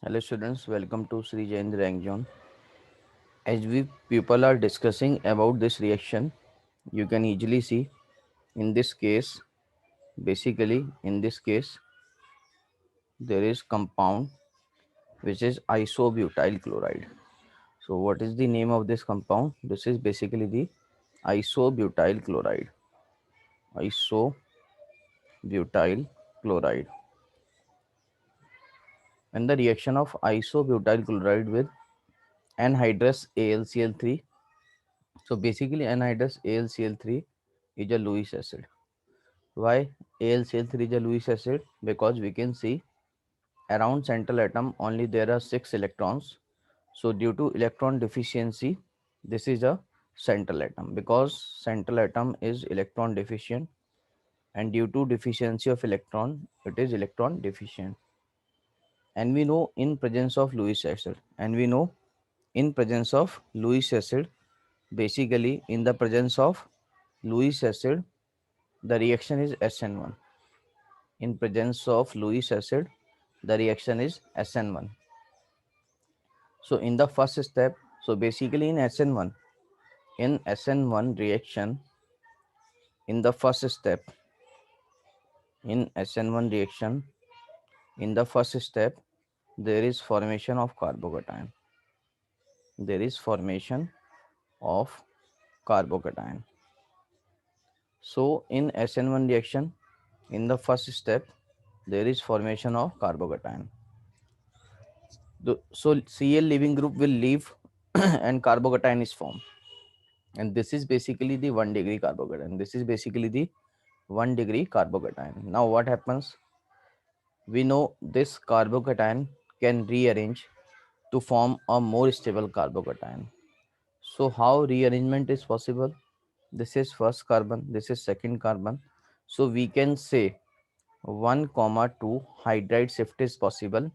Hello students, welcome to Sri Jayendra Rangjon. As we people are discussing about this reaction, you can easily see in this case, basically in this case, there is compound which is isobutyl chloride. So what is the name of this compound? This is basically the isobutyl chloride. Isobutyl chloride. And the reaction of isobutyl chloride with anhydrous AlCl3. So basically anhydrous AlCl3 is a Lewis acid. Why AlCl3 is a Lewis acid? Because we can see around central atom only there are 6 electrons. So due to electron deficiency, this is a central atom because central atom is electron deficient, and due to deficiency of electron, it is electron deficient. And we know in presence of Lewis acid, and we know in presence of Lewis acid, basically in the presence of Lewis acid, the reaction is SN1. In presence of Lewis acid, the reaction is SN1. So in the first step, so basically in SN1 reaction, in the first step, in SN1 reaction, in the first step, there is formation of carbocation. There is formation of carbocation. So in SN1 reaction, in the first step, there is formation of carbocation. So Cl leaving group will leave and carbocation is formed. And this is basically the 1 degree carbocation. This is basically the 1 degree carbocation. Now what happens? We know this carbocation can rearrange to form a more stable carbocation. So how rearrangement is possible? This is first carbon, this is second carbon. So we can say 1 comma 2 hydride shift is possible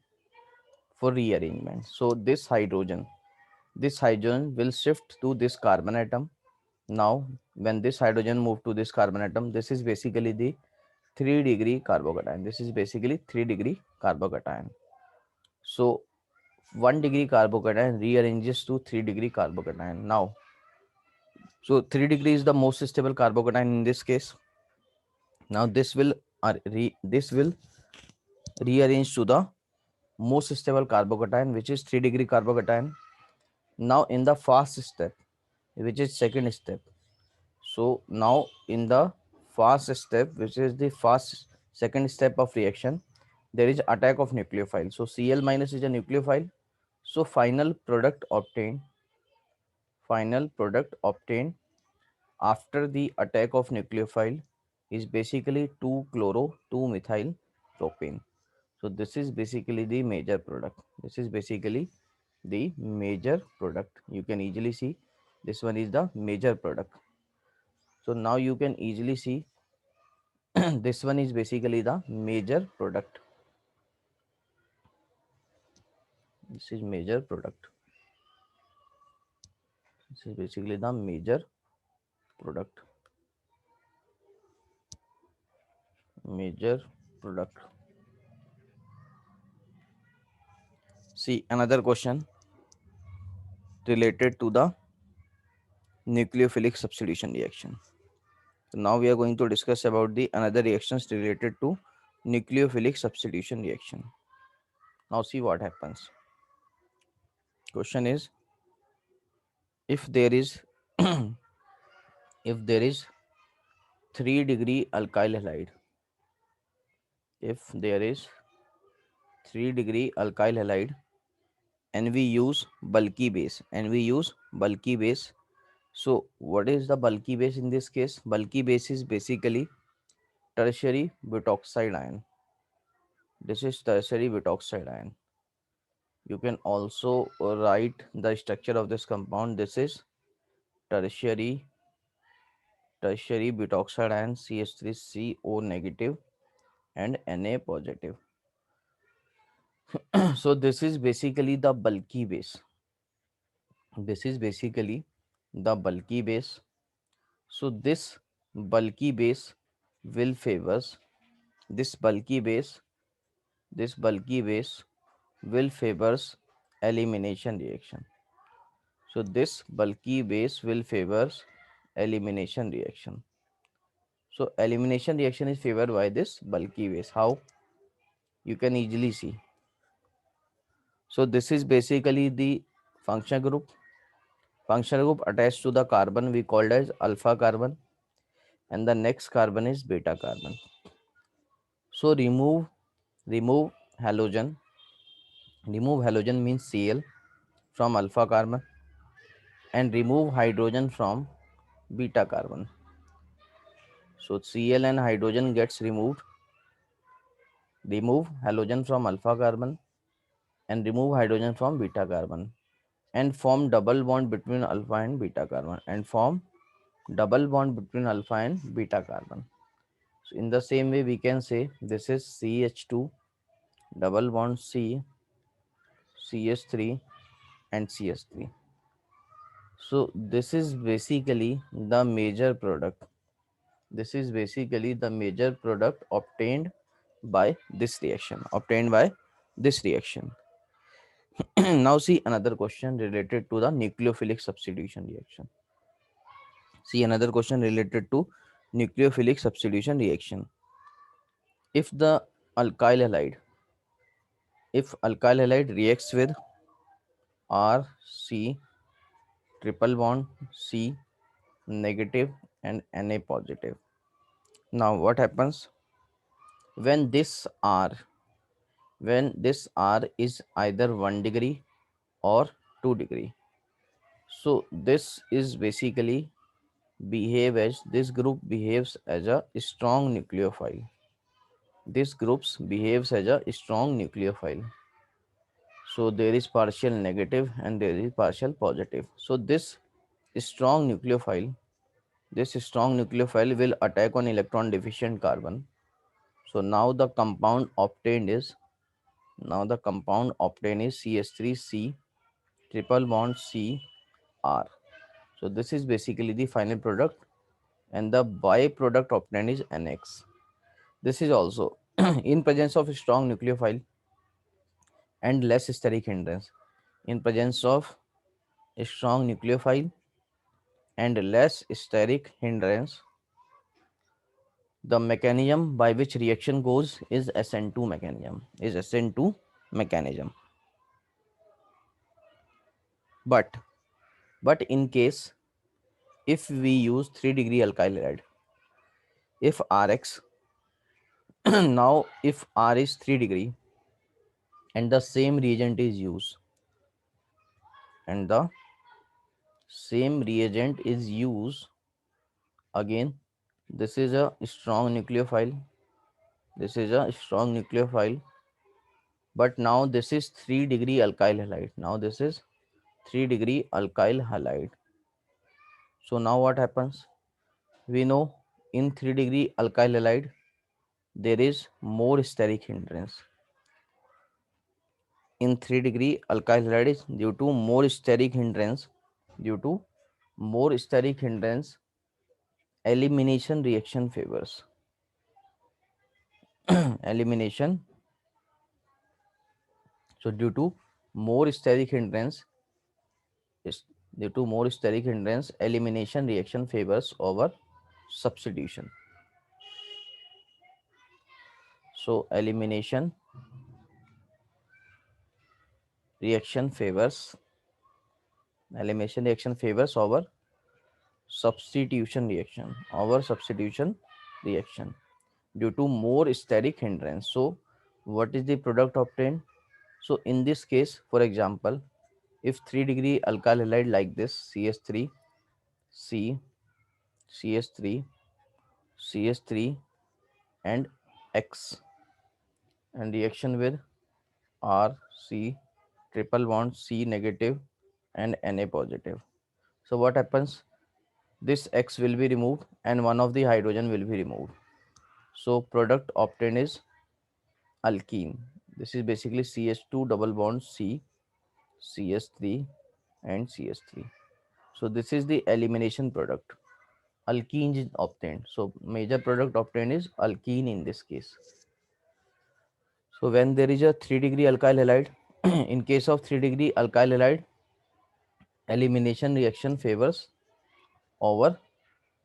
for rearrangement. So this hydrogen will shift to this carbon atom. Now when this hydrogen move to this carbon atom, this is basically the 3 degree carbocation. This is basically 3 degree carbocation. So 1 degree carbocation rearranges to 3 degree carbocation. Now, so 3 degree is the most stable carbocation in this case. Now this will rearrange to the most stable carbocation, which is 3 degree carbocation. Now in the fast step, which is second step. So now in the fast step, which is the fast second step of reaction, there is attack of nucleophile. So Cl minus is a nucleophile. So final product obtained after the attack of nucleophile is basically 2-chloro-2-methyl propane. So this is basically the major product. This is basically the major product. You can easily see this one is the major product. So now you can easily see this one is basically the major product. This is major product. This is basically the major product. Major product. See another question related to the nucleophilic substitution reaction. So now we are going to discuss about the another reactions related to nucleophilic substitution reaction. Now see what happens. Question is, if there is if there is 3 degree alkyl halide, if there is 3 degree alkyl halide and we use bulky base. So what is the bulky base in this case? Bulky base is basically tertiary butoxide ion. This is tertiary butoxide ion. You can also write the structure of this compound. This is tertiary butoxide ion, CH3CO negative and Na positive. So this is basically the bulky base. This is basically the bulky base. So this bulky base will favors this bulky base will favors elimination reaction. So this bulky base will favors elimination reaction. So elimination reaction is favored by this bulky base. How? You can easily see. So this is basically the functional group. Functional group attached to the carbon we called as alpha carbon, and the next carbon is beta carbon. So remove halogen. Remove halogen means Cl from alpha carbon, and remove hydrogen from beta carbon. So Cl and hydrogen gets removed. Remove halogen from alpha carbon and remove hydrogen from beta carbon, and form double bond between alpha and beta carbon, and form double bond between alpha and beta carbon. So in the same way we can say this is CH2 double bond C, CH3 and CH3. So this is basically the major product. This is basically the major product obtained by this reaction. Obtained by this reaction. Now see another question related to the nucleophilic substitution reaction. See another question related to nucleophilic substitution reaction. If the alkyl halide, if alkyl halide reacts with RC triple bond C negative and Na positive. Now what happens when this R, when this R is either 1 degree or 2 degree? So this is basically behave as, this group behaves as a strong nucleophile. This groups behaves as a strong nucleophile. So there is partial negative and there is partial positive. So this strong nucleophile, this strong nucleophile will attack on electron deficient carbon. So now the compound obtained is, now the compound obtained is CH3C triple bond C R. So this is basically the final product, and the byproduct obtained is NX. This is also in presence of strong nucleophile and less steric hindrance. In presence of a strong nucleophile and less steric hindrance, the mechanism by which reaction goes is SN2 mechanism. Is SN2 mechanism. But in case if we use 3-degree alkyl halide, if Rx now if R is 3 degree and the same reagent is used, and the same reagent is used again, this is a strong nucleophile, this is a strong nucleophile, but now this is 3-degree alkyl halide, now this is 3-degree alkyl halide. So now what happens, we know in 3-degree alkyl halide there is more steric hindrance. In 3-degree alkyl halide is due to more steric hindrance, due to more steric hindrance, elimination reaction favors. Elimination, so due to more steric hindrance, is due to more steric hindrance, elimination reaction favors over substitution. So elimination reaction favors, elimination reaction favors over substitution reaction, over substitution reaction due to more steric hindrance. So what is the product obtained? So in this case, for example, if 3-degree alkyl halide like this, CH3 C, CH3 CH3 and X, and reaction with R C triple bond C negative and Na positive. So what happens, this X will be removed and one of the hydrogen will be removed. So product obtained is alkene. This is basically CH2 double bond C, CH3 and CH3. So this is the elimination product. Alkene is obtained. So major product obtained is alkene in this case. So when there is a 3-degree alkyl halide In case of 3-degree alkyl halide, elimination reaction favors over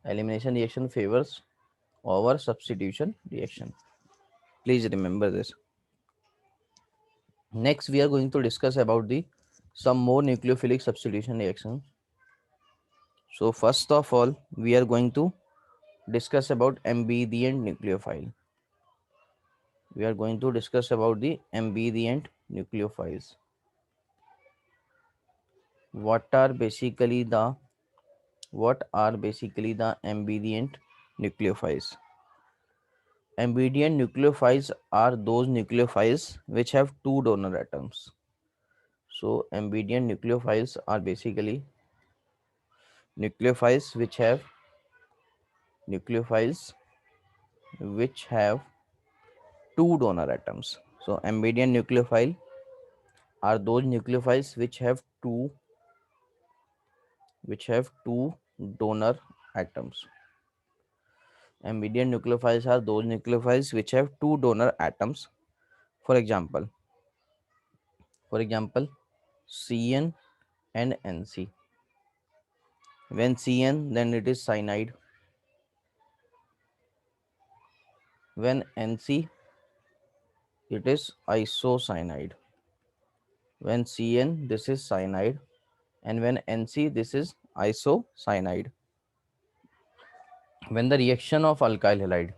elimination reaction favors over substitution reaction. Please remember this. Next, we are going to discuss about the some more nucleophilic substitution reactions. So first of all, we are going to discuss about ambient nucleophile. We are going to discuss about the ambient nucleophiles. What are basically the ambient nucleophiles? Ambient nucleophiles are those nucleophiles which have two donor atoms. So ambient nucleophiles are basically nucleophiles which have two donor atoms. So ambient nucleophile are those nucleophiles which have two donor atoms. Ambient nucleophiles are those nucleophiles which have two donor atoms. For example, CN and NC. When CN, then it is cyanide. When NC, it is isocyanide. When CN, this is cyanide, and when NC, this is isocyanide. When the reaction of alkyl halide,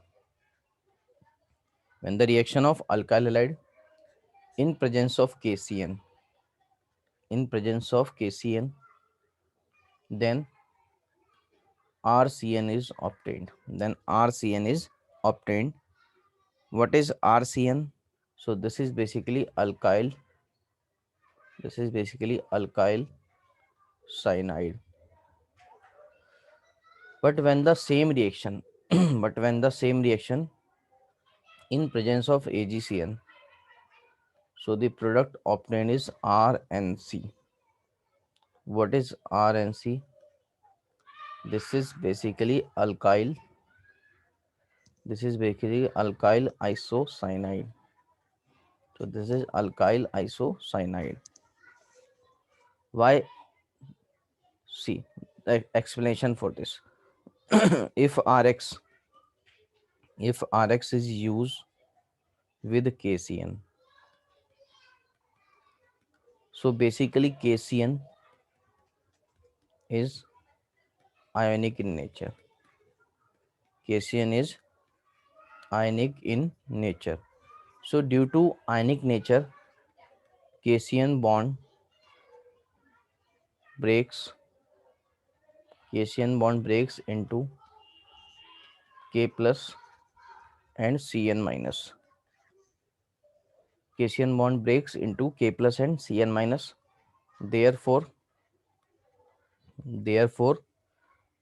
in presence of KCN, then RCN is obtained. What is RCN? So this is basically alkyl cyanide. But when the same reaction in presence of AgCN, so the product obtained is RNC. What is RNC? This is basically alkyl isocyanide. So this is alkyl isocyanide. Why? See the explanation for this. if Rx is used with KCN, so basically KCN is ionic in nature. So due to ionic nature, KCN bond breaks into K plus and Cn minus. KCN bond breaks into K plus and Cn minus. Therefore,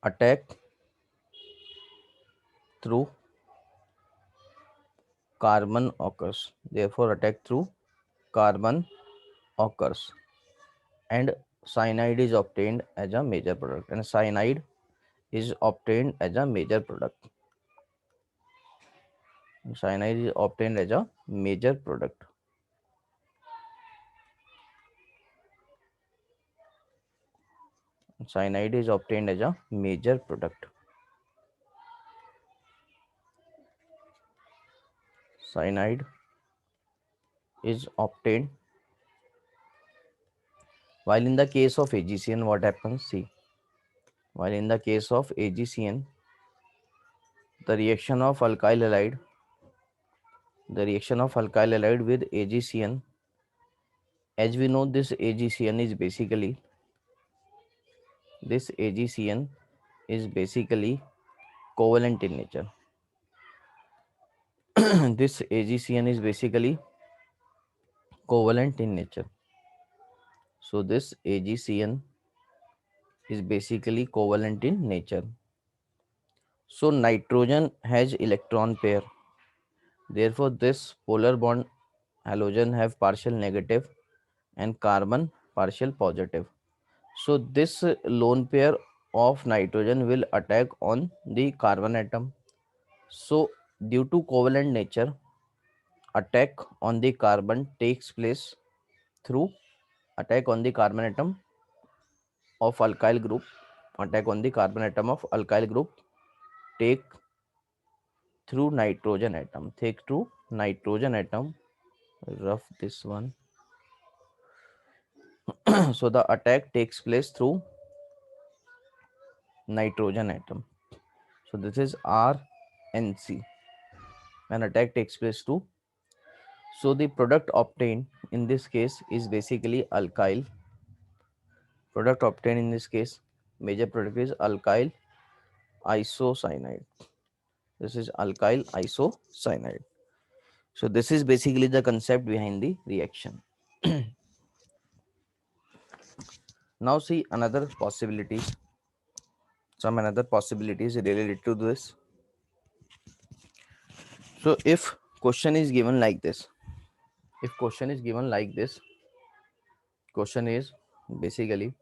attack through carbon occurs. And cyanide is obtained as a major product. Cyanide is obtained as a major product. Cyanide is obtained as a major product. Cyanide is obtained. While in the case of AgCN, what happens? See, while in the case of AgCN, the reaction of alkyl halide with AgCN, as we know, this AgCN is basically covalent in nature. This AgCN is basically covalent in nature. So this AgCN is basically covalent in nature. So nitrogen has electron pair. Therefore, this polar bond halogen have partial negative and carbon partial positive. So this lone pair of nitrogen will attack on the carbon atom. So due to covalent nature, attack on the carbon takes place through attack on the carbon atom of alkyl group, attack on the carbon atom of alkyl group, take through nitrogen atom, take through nitrogen atom, rough this one. So the attack takes place through nitrogen atom. So this is RNC. When attack takes place through, so the product obtained in this case is basically alkyl. Product obtained in this case, major product is alkyl isocyanide. This is alkyl isocyanide. So this is basically the concept behind the reaction. Now see another possibilities. Some another possibilities related to this. So if question is given like this, if question is given like this, question is basically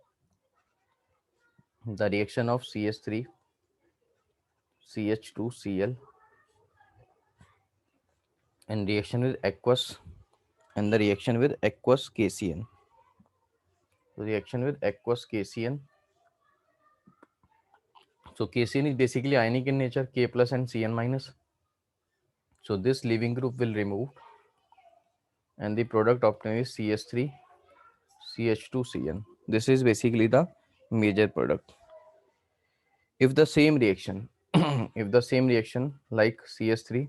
the reaction of CH3, CH2Cl and reaction with aqueous and the reaction with aqueous KCN. The reaction with aqueous KCN. So KCN is basically ionic in nature, K plus and Cn minus. So this leaving group will remove and the product obtained is CH3, CH2Cn. This is basically the major product. If the same reaction, if the same reaction like CH3,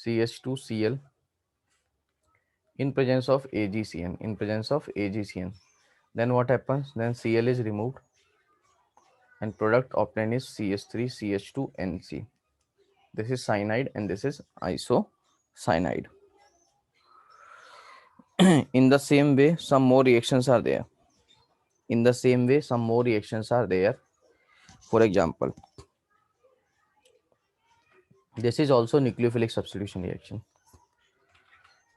CH2Cl in presence of AgCN, in presence of AgCN, then what happens? Then Cl is removed and product obtained is CH3CH2NC. This is cyanide and this is isocyanide. In the same way, some more reactions are there. In the same way, some more reactions are there. For example, this is also nucleophilic substitution reaction.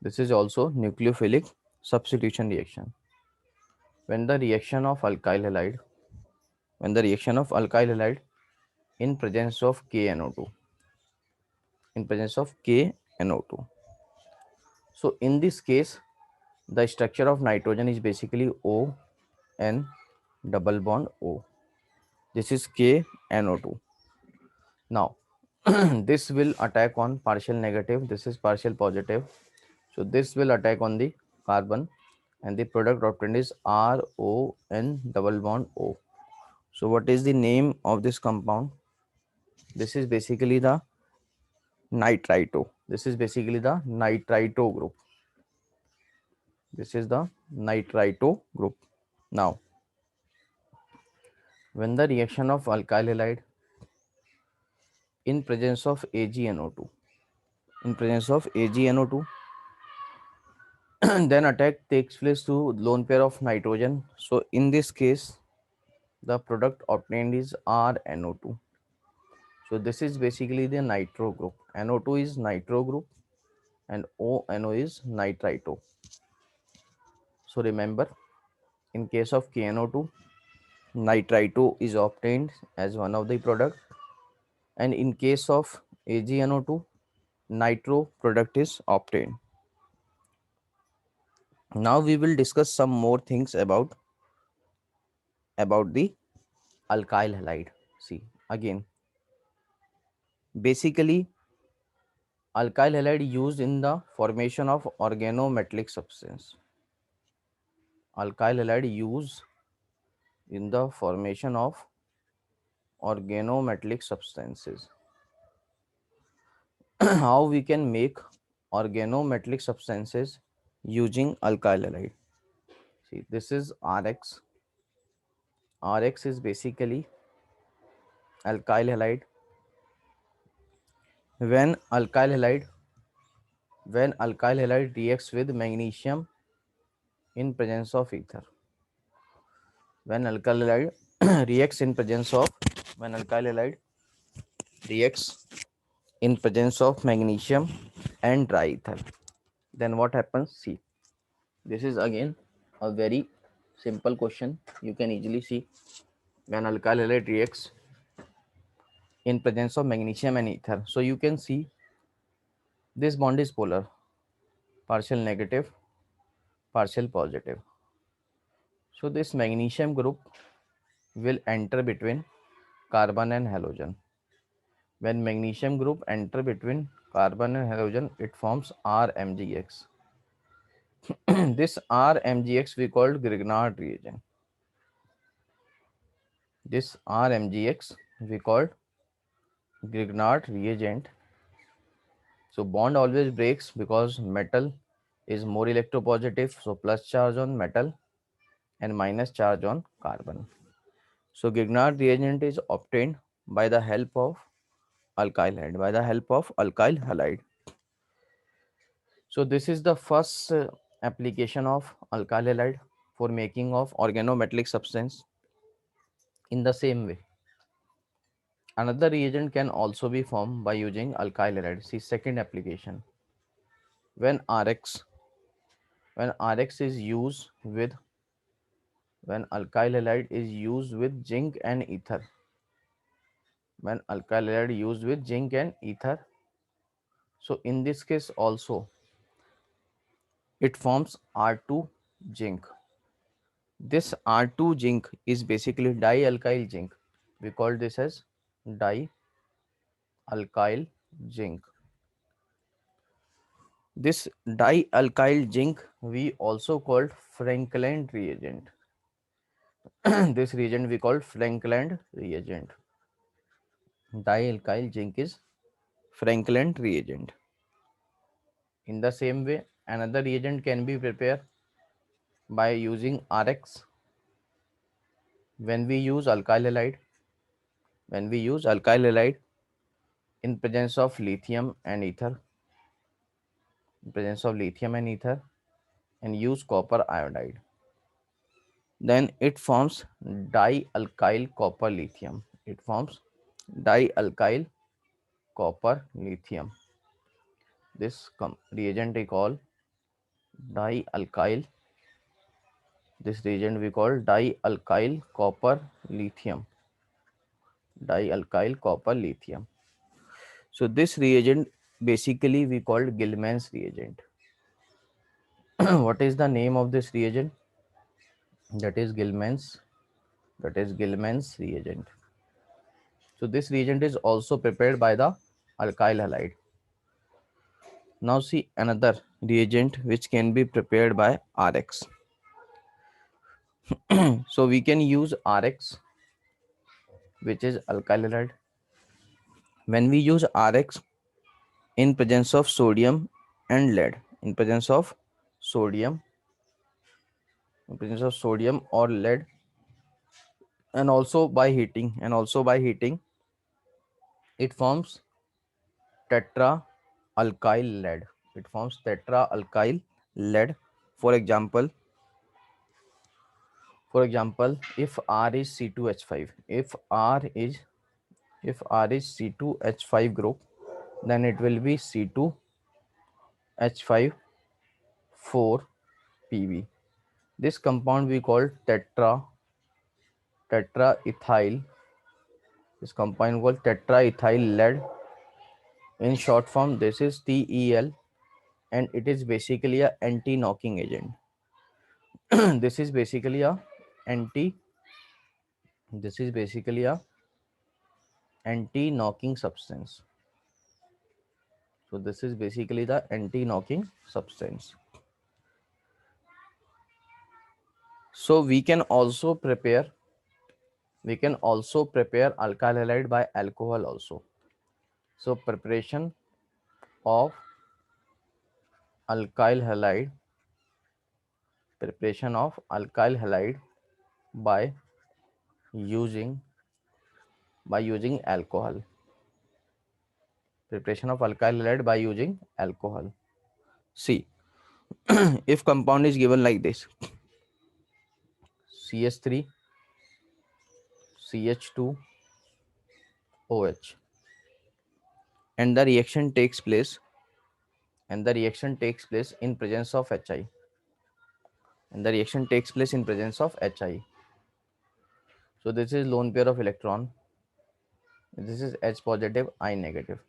This is also nucleophilic substitution reaction. When the reaction of alkyl halide, when the reaction of alkyl halide in presence of KNO2, in presence of KNO2. So in this case, the structure of nitrogen is basically O N double bond O. This is KNO2. Now, this will attack on partial negative. This is partial positive. So this will attack on the carbon and the product obtained is RON double bond O. So what is the name of this compound? This is basically the nitrito. This is basically the nitrito group. This is the nitrito group. Now, when the reaction of alkyl halide in presence of AgNO2, in presence of AgNO2, then attack takes place to lone pair of nitrogen. So in this case, the product obtained is RNO2. So this is basically the nitro group. NO2 is nitro group and ONO is nitrito. So remember, in case of KNO2, nitrito is obtained as one of the product, and in case of AgNO2, nitro product is obtained. Now we will discuss some more things about the alkyl halide. See again, basically alkyl halide used in the formation of organometallic substance. Alkyl halide used in the formation of organometallic substances. How we can make organometallic substances using alkyl halide? See, this is RX. RX is basically alkyl halide. When alkyl halide reacts with magnesium in presence of ether. When alkyl halide reacts in presence of when alkyl halide reacts in presence of magnesium and dry ether, then what happens? See, this is again a very simple question. You can easily see when alkyl halide reacts in presence of magnesium and ether. So you can see this bond is polar, partial negative, partial positive. So this magnesium group will enter between carbon and halogen. When magnesium group enter between carbon and halogen, it forms RMgX. This RMgX we called Grignard reagent. This RMgX we called Grignard reagent. So bond always breaks because metal is more electropositive. So plus charge on metal and minus charge on carbon. So Grignard reagent is obtained by the help of alkyl halide. By the help of alkyl halide. So this is the first application of alkyl halide for making of organometallic substance. In the same way, another reagent can also be formed by using alkyl halide. See second application. When RX when RX is used with when alkyl halide is used with zinc and ether. When alkyl halide used with zinc and ether. So in this case also it forms R2 zinc. This R2 zinc is basically dialkyl zinc. We call this as dialkyl zinc. This dialkyl zinc we also called Franklin reagent. This reagent we call Franklin reagent. Dialkyl zinc is Franklin reagent. In the same way, another reagent can be prepared by using RX. When we use alkyl halide, in presence of lithium and ether, and use copper iodide, then it forms dialkyl copper lithium. It forms dialkyl copper lithium. This reagent we call dialkyl. This reagent we call dialkyl copper lithium. Dialkyl copper lithium. So this reagent basically we called Gilman's reagent. What is the name of this reagent? That is Gilman's reagent. So this reagent is also prepared by the alkyl halide. Now see another reagent which can be prepared by RX. So we can use RX, which is alkyl halide. When we use RX in presence of sodium and lead, in presence of sodium or lead, and also by heating, it forms tetra alkyl lead. For example, if R is C2H5, if R is C2H5 group, then it will be C2H5 4 PB. This compound we call tetraethyl. This compound called tetraethyl lead. In short form, this is TEL, and it is basically a anti-knocking agent. This is basically a anti-knocking substance. So this is basically the anti-knocking substance. So we can also prepare alkyl halide by alcohol also. So preparation of alkyl halide by using alcohol. See, if compound is given like this: CH3 CH2 OH, and the reaction takes place in presence of HI. So this is lone pair of electron. This is H positive, I negative.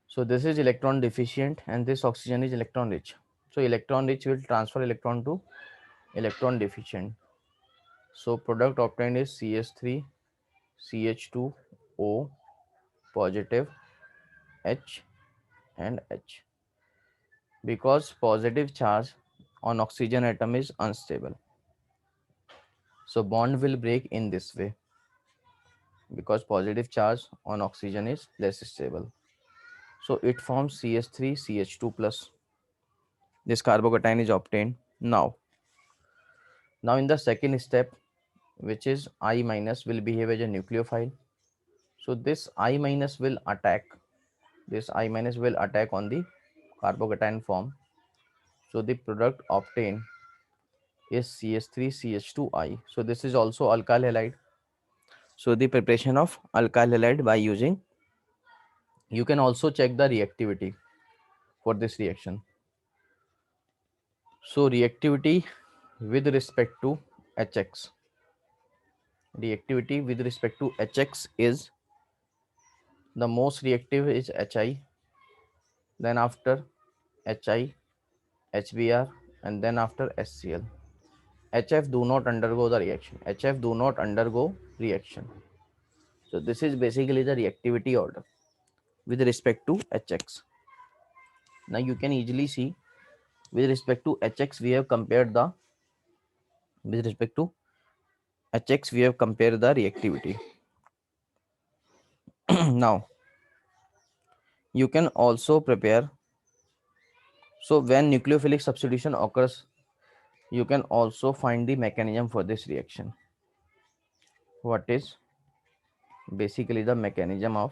So this is electron deficient and this oxygen is electron rich. So electron rich will transfer electron to electron deficient. So product obtained is CH3, CH2O positive, H and H. Because positive charge on oxygen atom is unstable. So bond will break in this way because positive charge on oxygen is less stable. So it forms CH3, CH2 plus. This carbocation is obtained. Now in the second step, which is I minus will behave as a nucleophile. So this I minus will attack. This I minus will attack on the carbocation form. So the product obtained is CH3CH2I. So this is also alkyl halide. So the preparation of alkyl halide by using, you can also check the reactivity for this reaction. So reactivity with respect to HX. Reactivity with respect to HX is the most reactive is HI, then after HI, HBr, and then after HCl. HF do not undergo the reaction. HF do not undergo reaction. So this is basically the reactivity order with respect to HX. Now you can easily see with respect to HX we have compared the with respect to HX we have compared the reactivity. Now you can also prepare. So when nucleophilic substitution occurs, you can also find the mechanism for this reaction. What is basically the mechanism of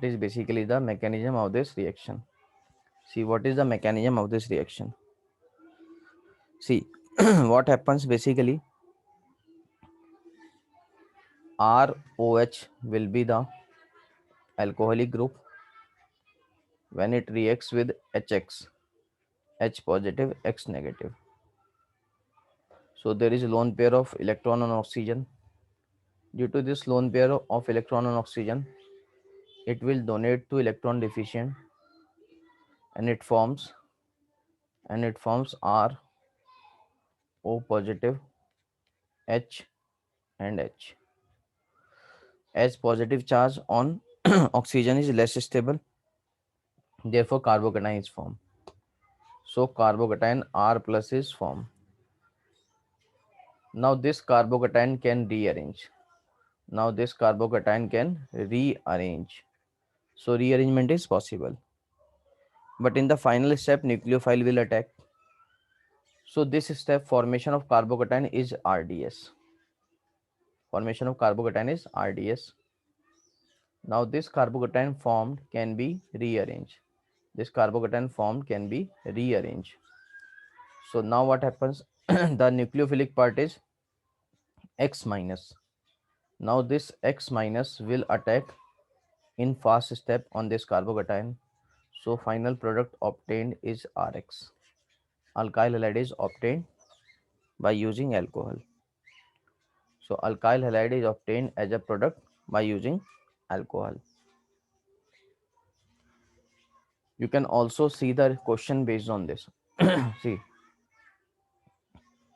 this reaction? See what is the mechanism of this reaction. See what happens basically. ROH will be the alcoholic group when it reacts with HX, H positive, X negative. So there is a lone pair of electron on oxygen. Due to this lone pair of electron on oxygen, it will donate to electron deficient and it forms R, O positive, H and H. As positive charge on oxygen is less stable, therefore carbocation is formed. So carbocation R plus is formed. Now this carbocation can rearrange. So rearrangement is possible. But in the final step, nucleophile will attack. So this step, formation of carbocation is RDS. Now this carbocation formed can be rearranged. So now what happens? The nucleophilic part is X minus. Now this X minus will attack in fast step on this carbocation. So final product obtained is RX. Alkyl halide is obtained by using alcohol. So alkyl halide is obtained as a product by using alcohol. You can also see the question based on this. See,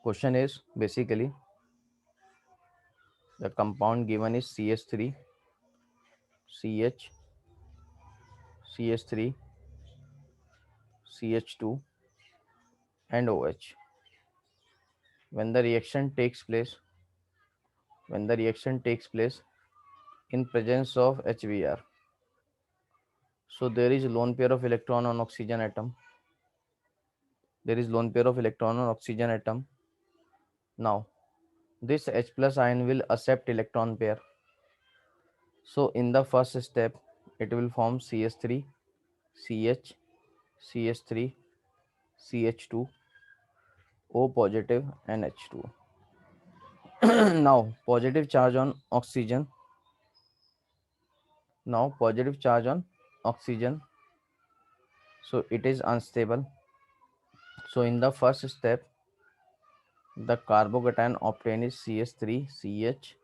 question is basically the compound given is CH3, CH, CH3, CH2 and OH. When the reaction takes place in presence of HBr, so there is lone pair of electron on oxygen atom. Now this H plus ion will accept electron pair. So in the first step, it will form CH3, CH, CH3, CH2, O positive and H2. Now positive charge on oxygen. So it is unstable. So in the first step, the carbocation obtained is CH3, CH,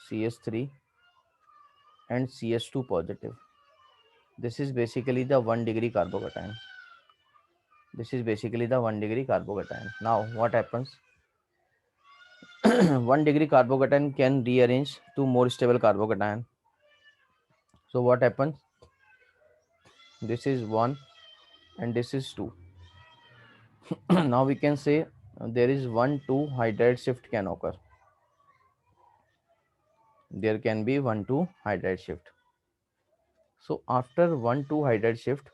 CH3 and CH2 positive. This is basically the 1 degree carbocation. This is basically the 1 degree carbocation. Now what happens? 1 degree carbocation can rearrange to more stable carbocation. So what happens? This is 1 and this is 2. Now we can say there is 1,2 hydride shift can occur. There can be 1,2 hydride shift. So after 1,2 hydride shift,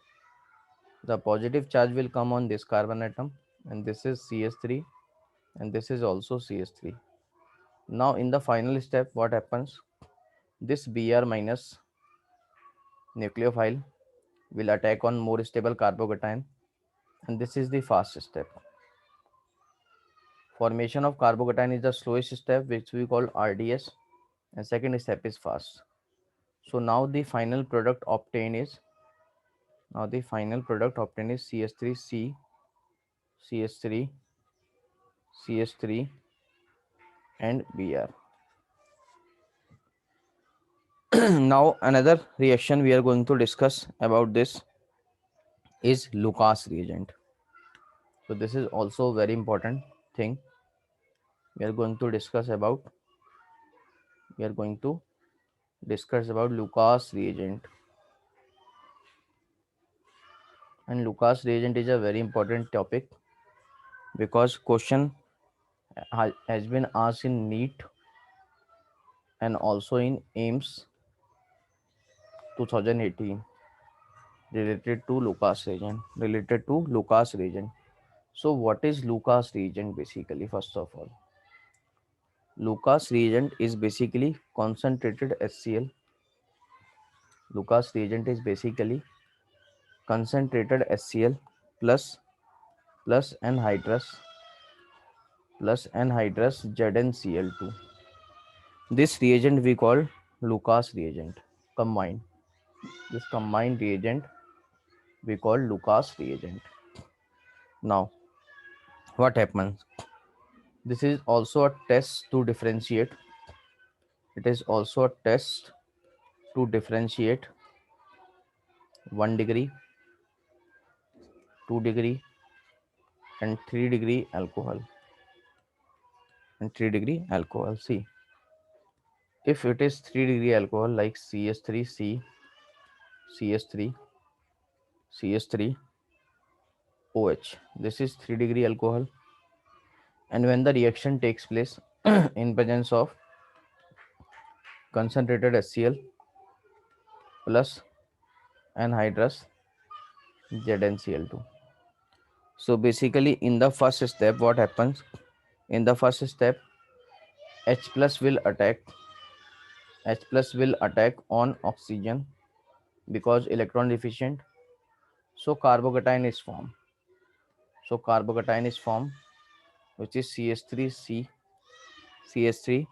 the positive charge will come on this carbon atom, and this is CS3, and this is also CS3. Now in the final step, what happens? This Br minus nucleophile will attack on more stable carbocation, and this is the fast step. Formation of carbocation is the slowest step, which we call RDS, and second step is fast. So now the final product obtained is CS3C, CS3, CS3, and Br. Now another reaction we are going to discuss about this is Lucas reagent. So this is also very important thing we are going to discuss about. We are going to discuss about Lucas reagent. And Lucas reagent is a very important topic because question has been asked in NEET and also in AIMS 2018 related to Lucas reagent. So what is Lucas reagent basically? First of all, Lucas reagent is basically concentrated HCl. Lucas reagent is basically concentrated HCl plus anhydrous ZnCl2. This reagent we call Lucas reagent. Combined. This combined reagent we call Lucas reagent. Now, what happens? This is also a test to differentiate. It is also a test to differentiate 1 degree, 2 degree, and 3 degree alcohol. See, if it is 3 degree alcohol like CS3C, CS3, CS3, OH, this is 3 degree alcohol. And when the reaction takes place in presence of concentrated HCl plus anhydrous ZnCl2. So basically in the first step, what happens? In the first step, H plus will attack on oxygen because electron deficient. So carbocation is formed. Which is CS3C, CS3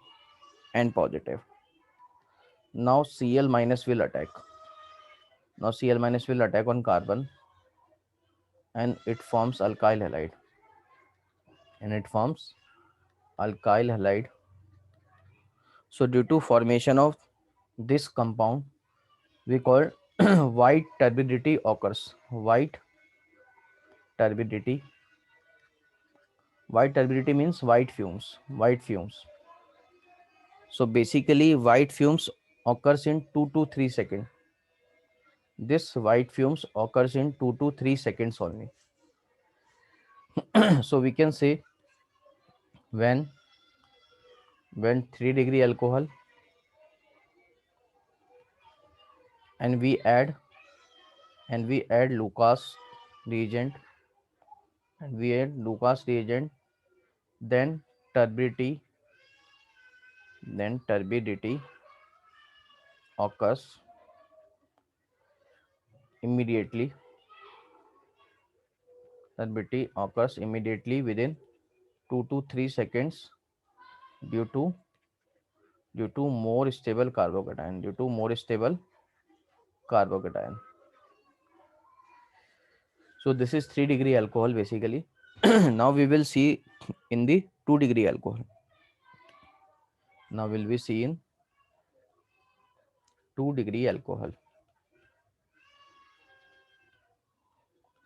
and positive. Now Cl minus will attack. On carbon and it forms alkyl halide. So due to formation of this compound, we call white turbidity occurs. White turbidity means white fumes. So basically white fumes occurs in 2 to 3 seconds. This white fumes occurs in 2 to 3 seconds only. So we can say when 3 degree alcohol and we add Lucas reagent, then turbidity occurs immediately. Within 2 to 3 seconds due to more stable carbocation. So this is 3 degree alcohol basically. Now we will see in the 2 degree alcohol. Now will we see in 2 degree alcohol.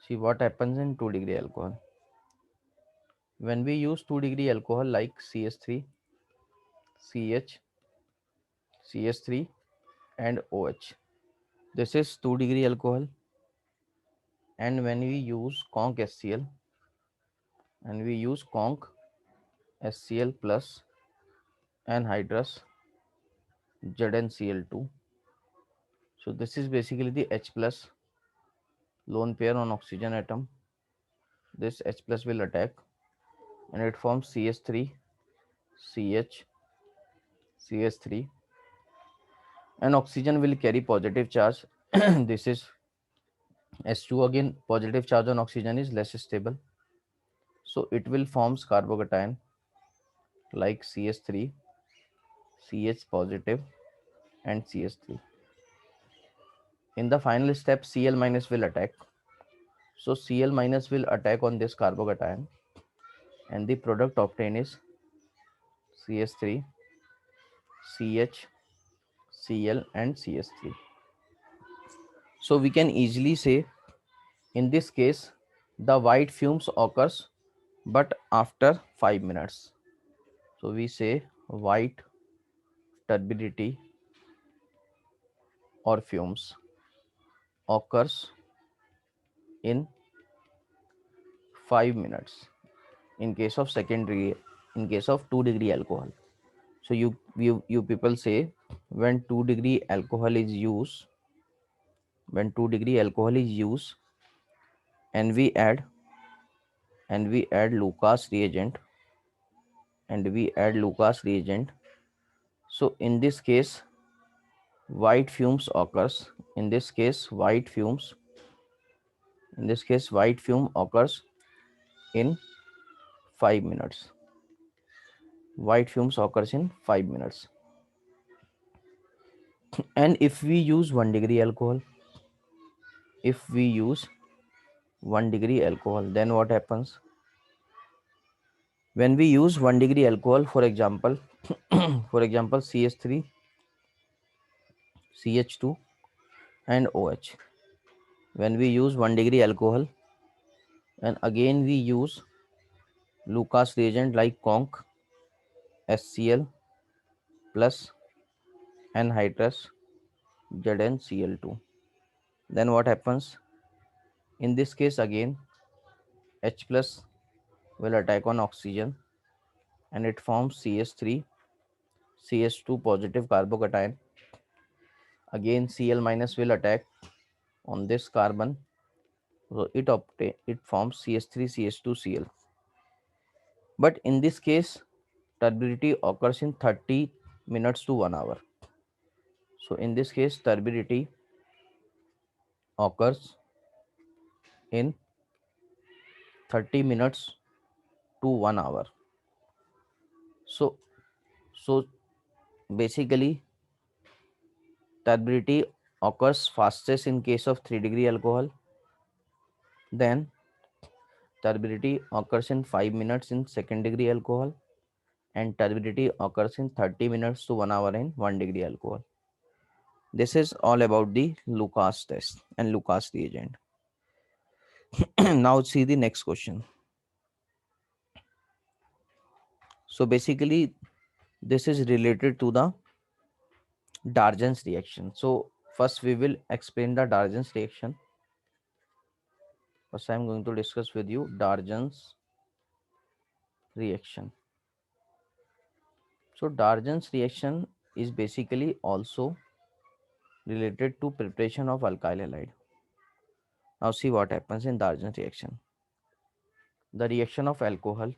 See what happens in 2-degree alcohol. When we use 2-degree alcohol like CH3, CH, CH3 and OH. This is 2-degree alcohol. And when we use conc HCl and we use conc HCl plus anhydrous ZnCl2. So this is basically the H plus lone pair on oxygen atom. This H plus will attack and it forms CH3, CH, CH3, and oxygen will carry positive charge. This is H2 again. Positive charge on oxygen is less stable, so it will forms carbocation like CH3, CH positive, and CH3. In the final step, Cl minus will attack. So Cl minus will attack on this carbocation, and the product obtained is CH3, CH, Cl, and CH3. So we can easily say in this case the white fumes occurs but after 5 minutes. So we say white turbidity or fumes occurs in 5 minutes in case of secondary, in case of 2-degree alcohol. So you people say when 2-degree alcohol is used, when 2-degree alcohol is used and we add Lucas reagent, and we add Lucas reagent. So in this case white fumes occurs. In this case white fumes, in this case white fume occurs in 5 minutes. White fumes occurs in 5 minutes. And if we use 1-degree alcohol, if we use 1-degree alcohol, then what happens? When we use 1-degree alcohol, for example, for example, CH3, CH2, and OH. When we use 1-degree alcohol, and again we use Lucas reagent like conc HCl plus anhydrous ZnCl2. Then what happens? In this case again H plus will attack on oxygen and it forms CH3, CH2 positive carbocation. Again Cl minus will attack on this carbon, so it forms CH3, CH2, Cl. But in this case turbidity occurs in 30 minutes to 1 hour. So in this case turbidity occurs in 30 minutes to 1 hour. So basically turbidity occurs fastest in case of 3-degree alcohol. Then turbidity occurs in 5 minutes in 2nd-degree alcohol, and turbidity occurs in 30 minutes to 1 hour in 1-degree alcohol. This is all about the Lucas test and Lucas reagent. Now see the next question. So basically this is related to the Darjan's reaction. So first we will explain the Darjan's reaction. First I am going to discuss with you Darjan's reaction. So Darjan's reaction is basically also related to preparation of alkyl halide. Now see what happens in Darjan's reaction. The reaction of alcohol.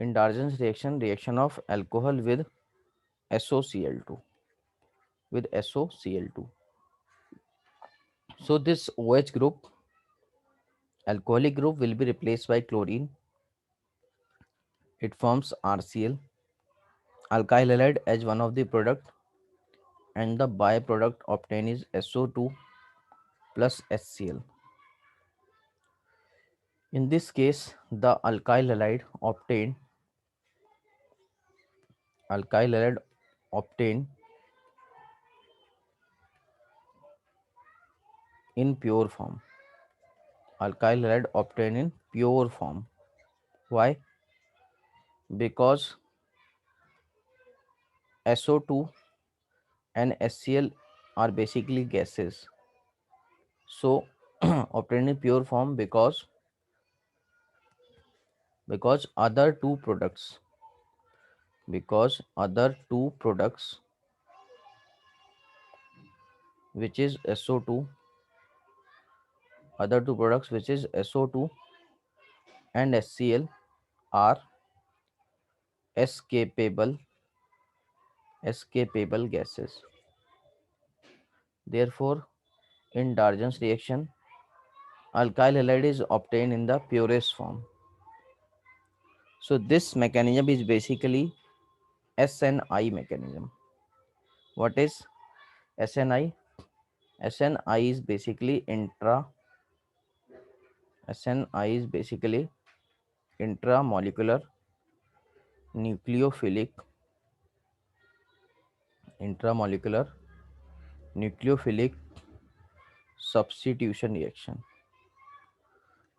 In Darjan's reaction, reaction of alcohol with SOCl2. With SOCl2. So this OH group, alcoholic group, will be replaced by chlorine. It forms RCl, alkyl halide, as one of the product, and the byproduct obtained is SO2 plus HCl. In this case, the alkyl halide obtained in pure form. alkyl halide obtained in pure form. Why? Because SO2 and HCl are basically gases. So obtained in pure form because other two products which is SO2 other two products which is SO2 and HCl are escapable escapable gases. Therefore, in Darjan's reaction, alkyl halide is obtained in the purest form. So this mechanism is basically SNI mechanism. What is SNI? SNI is basically SNI is basically intramolecular nucleophilic intramolecular nucleophilic substitution reaction.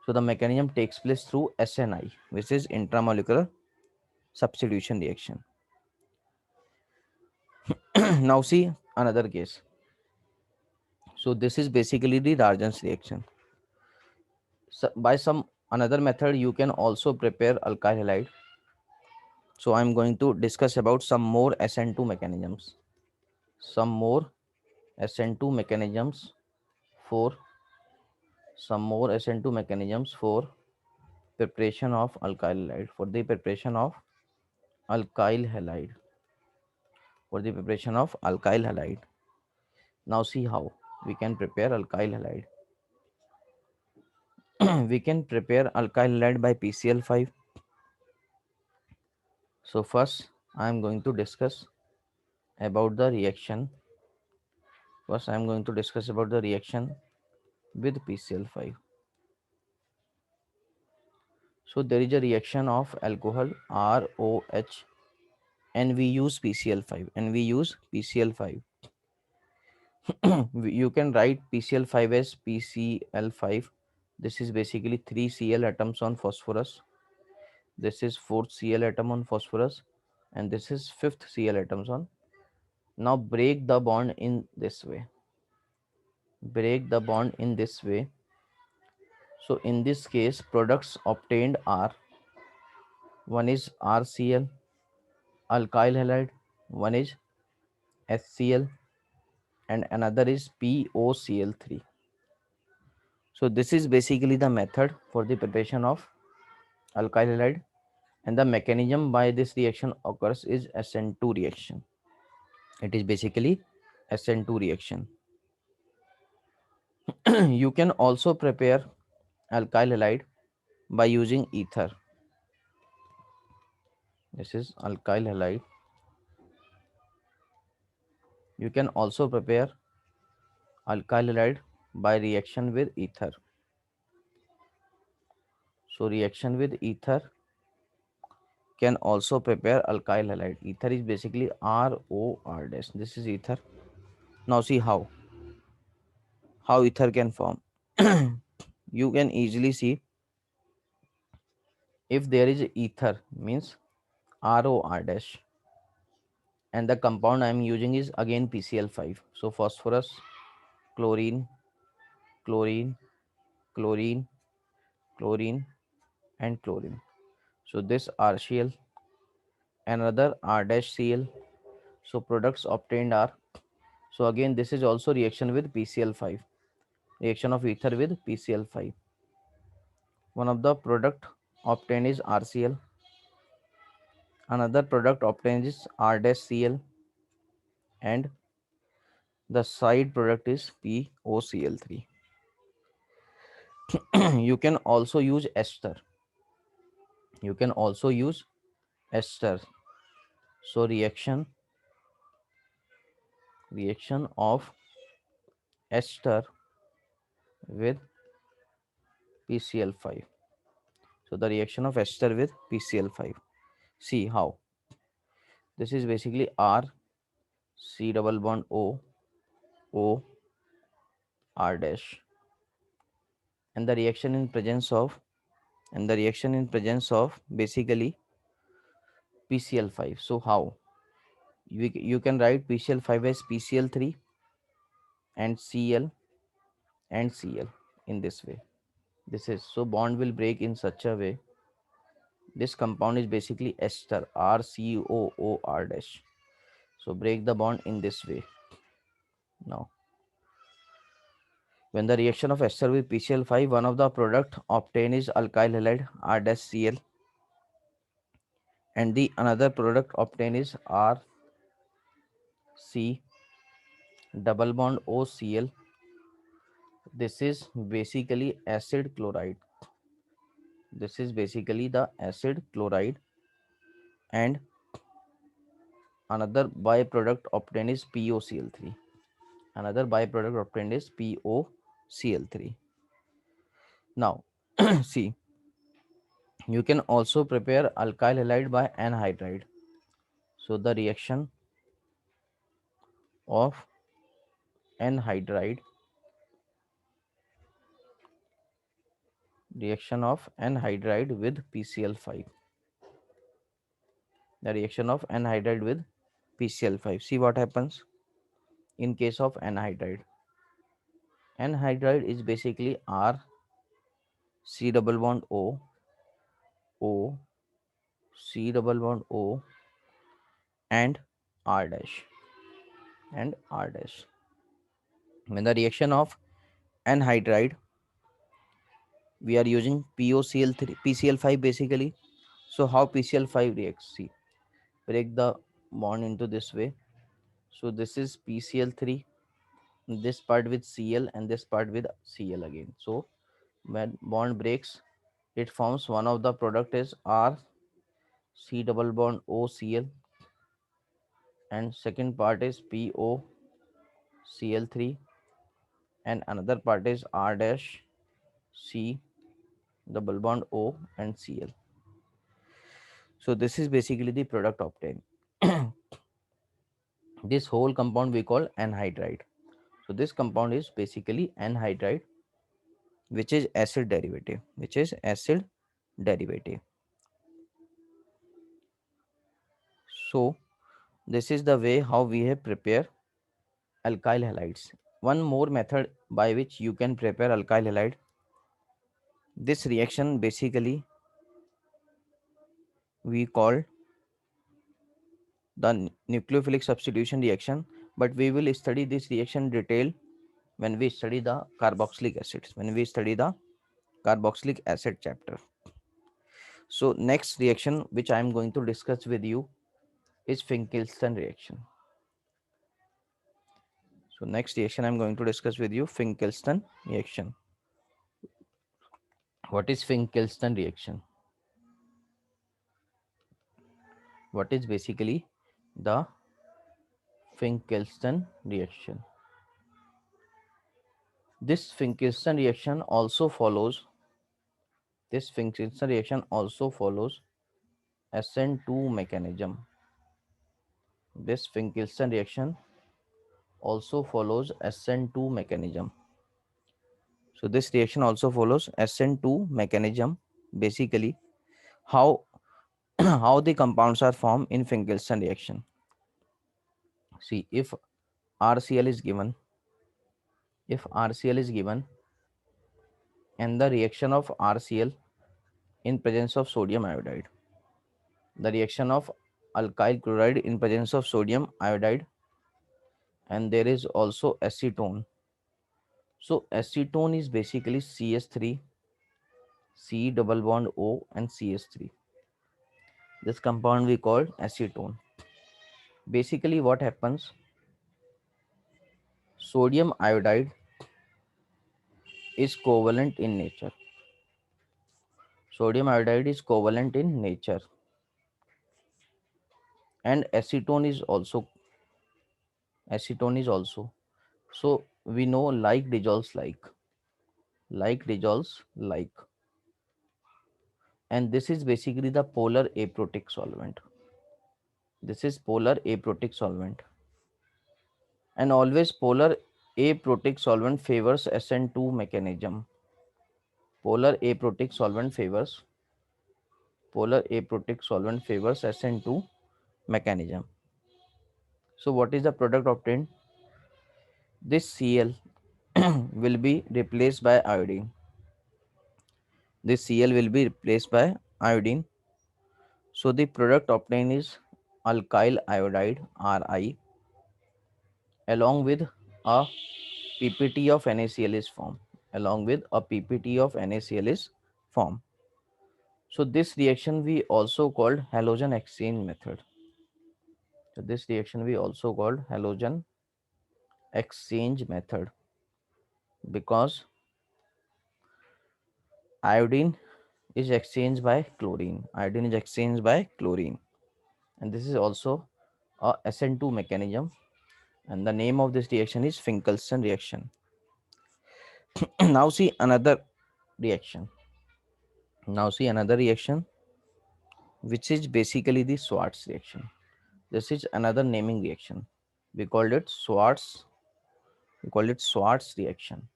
So the mechanism takes place through SNI, which is intramolecular substitution reaction. Now see another case. So this is basically the Darjan's reaction. So by some another method, you can also prepare alkyl halide. So I'm going to discuss about some more SN2 mechanisms. Some more SN2 mechanisms for for preparation of alkyl halide. Alkyl halide. For the preparation of alkyl halide. Now see how we can prepare alkyl halide. We can prepare alkyl halide by PCl5. So first I am going to discuss about the reaction. First I am going to discuss about the reaction with PCl5. So there is a reaction of alcohol ROH and we use PCl5 You can write PCl5 as PCl5. This is basically 3 Cl atoms on phosphorus. This is 4th Cl atom on phosphorus and this is 5th Cl atoms on. Now break the bond in this way. So in this case products obtained are, one is RCl alkyl halide, one is HCl and another is POCl3. So this is basically the method for the preparation of alkyl halide and the mechanism by this reaction occurs is SN2 reaction. It is basically SN2 reaction. You can also prepare alkyl halide by using ether. This is alkyl halide. You can also prepare alkyl halide by reaction with ether. So reaction with ether can also prepare alkyl halide. Ether is basically ROR dash. This is ether. Now see how ether can form. You can easily see if there is ether means ROR dash and the compound I am using is again PCl5. So phosphorus, chlorine, chlorine, chlorine, chlorine and chlorine. So this RCl, another R dash Cl. So products obtained are, so again this is also reaction with PCl5, reaction of ether with PCl5. One of the product obtained is RCl, another product obtained is R dash Cl and the side product is POCl3. You can also use ester. So reaction of ester with PCl5. So the reaction of ester with PCl5. See how. This is basically R C double bond O O R dash. and the reaction in presence of basically PCl5. So how you can write PCl5 as PCl3 and Cl and Cl in this way. This is so bond will break in such a way. This compound is basically ester, RCOOR dash. So break the bond in this way. Now, when the reaction of ester with PCl5, one of the product obtained is alkyl halide R dash Cl, and the another product obtained is RC double bond OCl. This is basically acid chloride. This is basically the acid chloride, and another byproduct obtained is POCl3. Another byproduct obtained is POCl3. Now, see, you can also prepare alkyl halide by anhydride. So the of anhydride, reaction of anhydride with PCl5. The reaction of anhydride with PCl5. See what happens in case of anhydride. Anhydride is basically R C double bond O C double bond O and R dash and R dash. When the reaction of anhydride, we are using POCl3 PCl5 basically. So how PCl5 reacts? See, break the bond into this way. So this is PCl3, this part with Cl and this part with Cl again. So when bond breaks, it forms one of the product is R C double bond OCl, and second part is POCl3, and another part is R dash C double bond O and Cl. So this is basically the product obtained. This whole compound we call anhydride. So this compound is basically anhydride, which is acid derivative, So this is the way how we have prepare alkyl halides. One more method by which you can prepare alkyl halide. This reaction basically we call the nucleophilic substitution reaction, but we will study this reaction in detail when we study the carboxylic acids, chapter. So next reaction which I am going to discuss with you is Finkelstein reaction. So next reaction I'm going to discuss with you, Finkelstein reaction. What is Finkelstein reaction? What is basically the Finkelstein reaction? This Finkelstein reaction also follows SN2 mechanism. This Finkelstein reaction also follows SN2 mechanism. So this reaction also follows SN2 mechanism. Basically, how how the compounds are formed in Finkelstein reaction. See, if RCl is given, and the reaction of RCl in presence of sodium iodide, the reaction of alkyl chloride in presence of sodium iodide, and there is also acetone. So acetone is basically CS3, C double bond O and CS3. This compound we call acetone. Basically what happens, sodium iodide is covalent in nature. Sodium iodide is covalent in nature, and acetone is also. So we know like dissolves like, and this is basically the polar aprotic solvent. And always polar aprotic solvent favors SN2 mechanism. polar aprotic solvent SN2 mechanism. So what is the product obtained? This Cl will be replaced by iodine. This Cl will be replaced by iodine. So the product obtained is alkyl iodide Ri along with a PPT of NaCl is formed. Along with a PPT of NaCl is formed. So this reaction we also called halogen exchange method. So this reaction we also called halogen exchange method because iodine is exchanged by chlorine. Iodine is exchanged by chlorine, and this is also a SN2 mechanism. And the name of this reaction is Finkelstein reaction. Now see another reaction. Now see another reaction, which is basically the Schwarz reaction. This is another naming reaction. We called it Schwarz. We called it Schwarz reaction.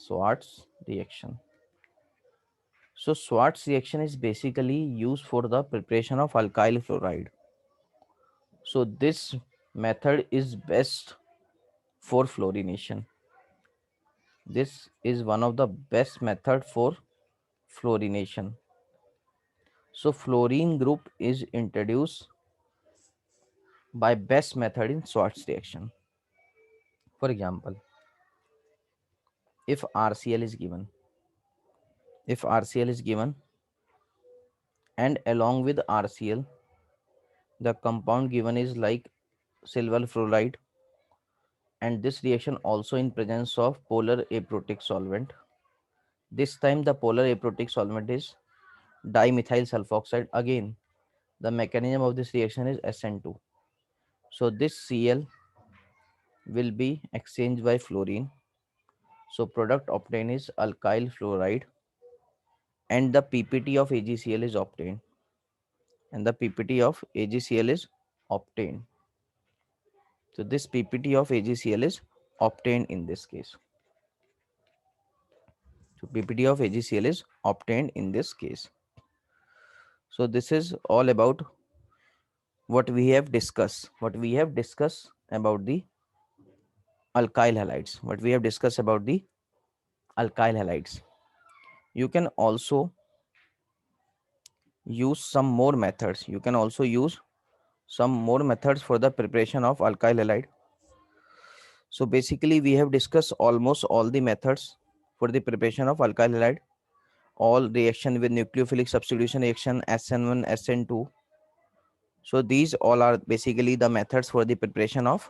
Schwarz reaction. So Schwarz reaction is basically used for the preparation of alkyl fluoride. So this method is best for fluorination. This is one of the best method for fluorination. So fluorine group is introduced by best method in Schwarz reaction. For example, if RCl is given, if RCl is given and along with RCl, the compound given is like silver fluoride, and this reaction also in presence of polar aprotic solvent. This time the polar aprotic solvent is dimethyl sulfoxide. Again, the mechanism of this reaction is SN2. So this Cl will be exchanged by fluorine. So product obtained is alkyl fluoride, and the PPT of AgCl is obtained. And the PPT of AgCl is obtained. So this PPT of AgCl is obtained in this case. So PPT of AgCl is obtained in this case. So this is all about what we have discussed. What we have discussed about the alkyl halides. What we have discussed about the alkyl halides. You can also use some more methods. You can also use some more methods for the preparation of alkyl halide. So basically we have discussed almost all the methods for the preparation of alkyl halide. All reaction with nucleophilic substitution reaction SN1, SN2. So these all are basically the methods for the preparation of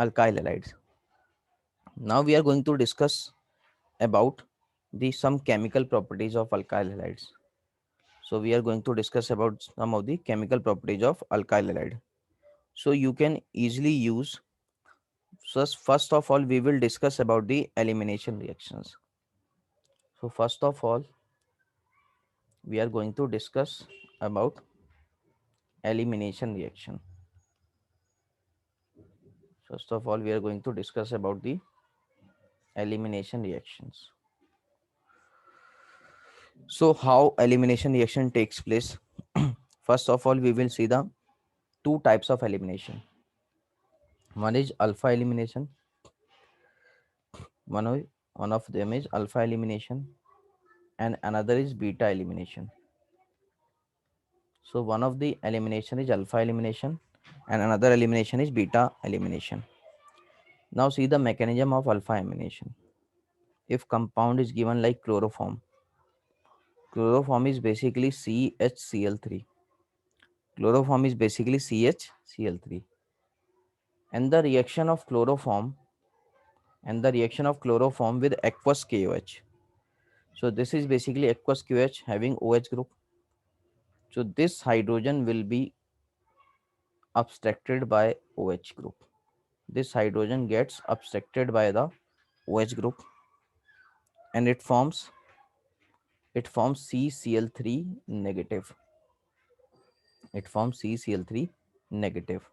alkyl halides. Now we are going to discuss about the some chemical properties of alkyl halides. So we are going to discuss about some of the chemical properties of alkyl halide. So you can easily use. So first of all, we will discuss about the elimination reactions. So first of all, we are going to discuss about elimination reaction. First of all, we are going to discuss about the elimination reactions. So how elimination reaction takes place? First of all, we will see the two types of elimination. One is alpha elimination. One of them is alpha elimination, and another is beta elimination. So one of the elimination is alpha elimination and another elimination is beta elimination. Now see the mechanism of alpha elimination. If compound is given like chloroform, chloroform is basically CHCl3. Chloroform is basically CHCl3. And the reaction of chloroform with aqueous KOH. So this is basically aqueous KOH having OH group. So this hydrogen will be abstracted by OH group. This hydrogen gets abstracted by the OH group and it forms CCl3 negative. It forms CCl3 negative.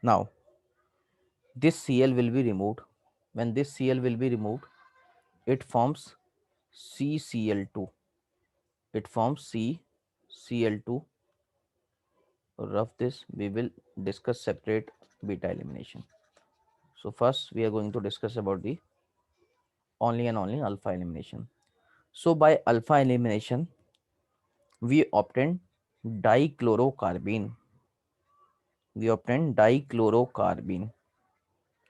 Now this Cl will be removed. When this Cl will be removed, it forms CCl2. It forms CCl2. Rough this, we will discuss separate beta elimination. So first we are going to discuss about the only and only alpha elimination. So by alpha elimination, we obtain dichlorocarbene. We obtain dichlorocarbene.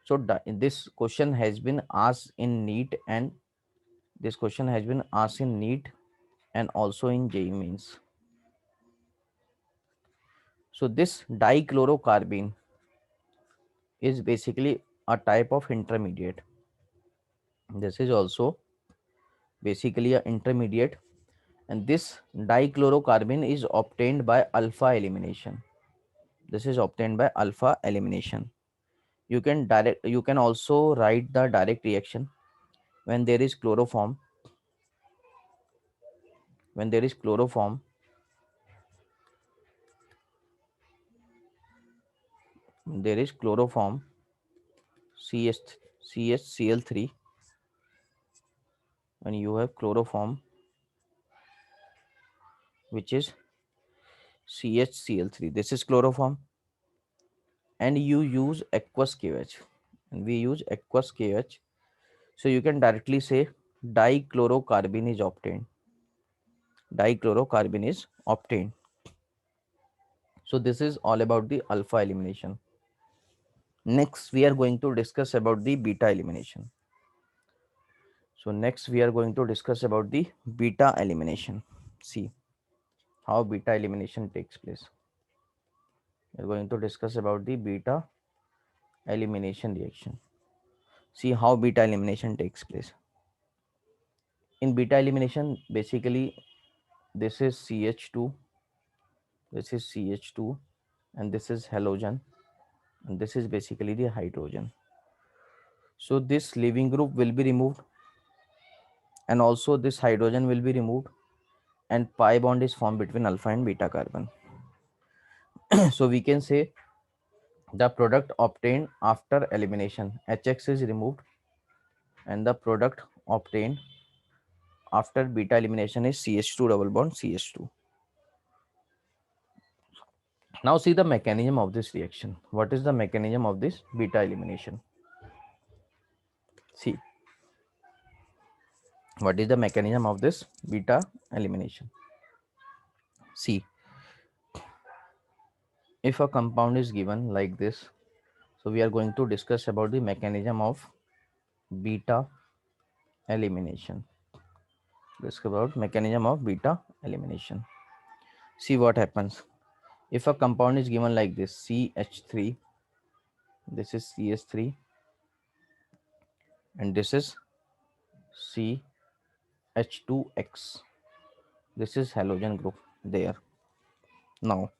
So this question has been asked in NEET, and this question has been asked in NEET and also in JEE Mains. So this dichlorocarbene is basically a type of intermediate. This is also basically an intermediate, and this dichlorocarbene is obtained by alpha elimination. This is obtained by alpha elimination. You can also write the direct reaction when there is chloroform. When there is chloroform, there is chloroform CS, CHCl3. When you have chloroform which is CHCl3, this is chloroform, and you use aqueous KH, and we use aqueous KH. So you can directly say dichlorocarbene is obtained. Dichlorocarbene is obtained. So this is all about the alpha elimination. Next we are going to discuss about the beta elimination. So next we are going to discuss about the beta elimination. See how beta elimination takes place. We are going to discuss about the beta elimination reaction. See how beta elimination takes place. In beta elimination, basically this is CH2, this is CH2, and this is halogen, and this is basically the hydrogen. So this leaving group will be removed, and also this hydrogen will be removed, and pi bond is formed between alpha and beta carbon. So we can say the product obtained after elimination, HX is removed, and the product obtained after beta elimination is CH2 double bond CH2. Now see the mechanism of this reaction. What is the mechanism of this beta elimination? See, what is the mechanism of this beta elimination? See, if a compound is given like this, so we are going to discuss about the mechanism of beta elimination. Discuss about mechanism of beta elimination. See what happens. If a compound is given like this, CH3, this is CH3, and this is CH2X. This is halogen group there. Now,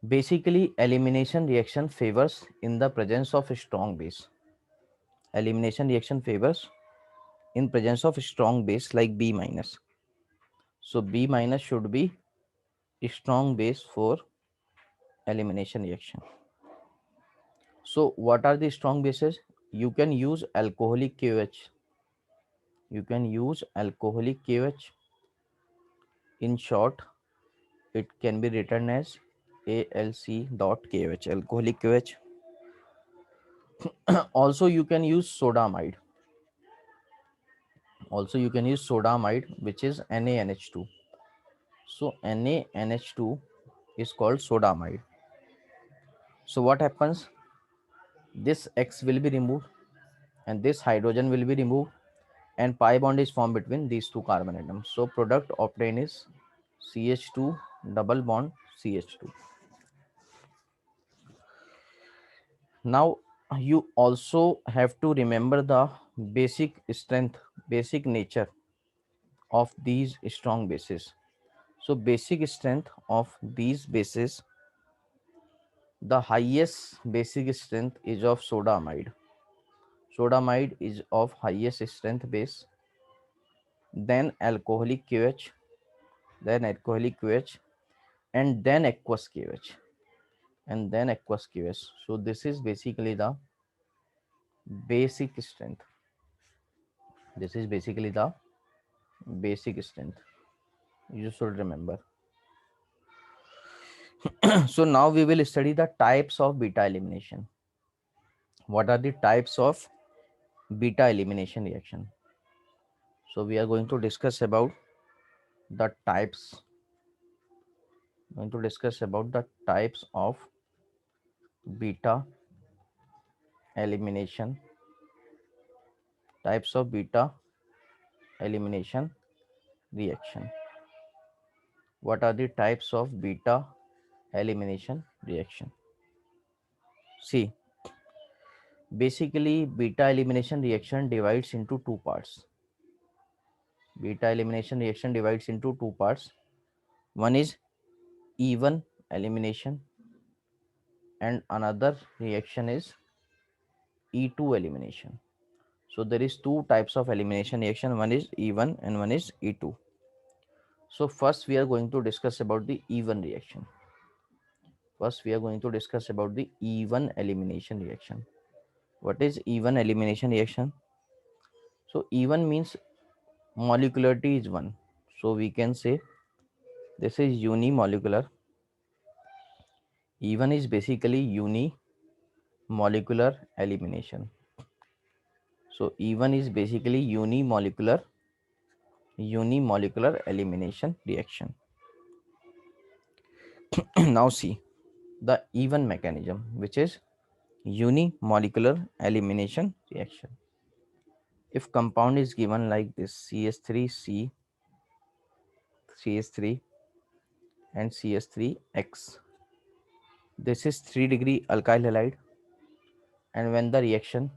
basically elimination reaction favors in the presence of a strong base. Elimination reaction favors in presence of strong base like B minus. So B minus should be a strong base for elimination reaction. So what are the strong bases? You can use alcoholic KOH. You can use alcoholic KOH. In short, it can be written as ALC.KOH, alcoholic KOH. Also you can use sodamide. Also you can use sodamide, which is NaNH2. So NaNH2 is called sodamide. So what happens? This X will be removed, and this hydrogen will be removed, and pi bond is formed between these two carbon atoms. So product obtained is CH2 double bond CH2. Now you also have to remember the basic strength, basic nature of these strong bases. So basic strength of these bases, the highest basic strength is of sodamide. Sodamide is of highest strength base, then alcoholic KOH, then alcoholic KOH, and then aqueous KOH, and then aqueous KOH. So this is basically the basic strength. This is basically the basic strength. You should remember. So now we will study the types of beta elimination. What are the types of beta elimination reaction? So we are going to discuss about the types. Going to discuss about the types of beta elimination. Types of beta elimination reaction. What are the types of beta elimination reaction? See, basically beta elimination reaction divides into two parts. Beta elimination reaction divides into two parts. One is even elimination and another reaction is E2 elimination. So there is two types of elimination reaction. One is E1 and one is E2. So first we are going to discuss about the even reaction. First we are going to discuss about the even elimination reaction. What is even elimination reaction? So even means molecularity is 1. So we can say this is unimolecular. Even is basically unimolecular elimination. So even is basically unimolecular elimination reaction. Now see the even mechanism, which is unimolecular elimination reaction. If compound is given like this CH3C, CH3 and CH3X, this is 3-degree alkyl halide, and when the reaction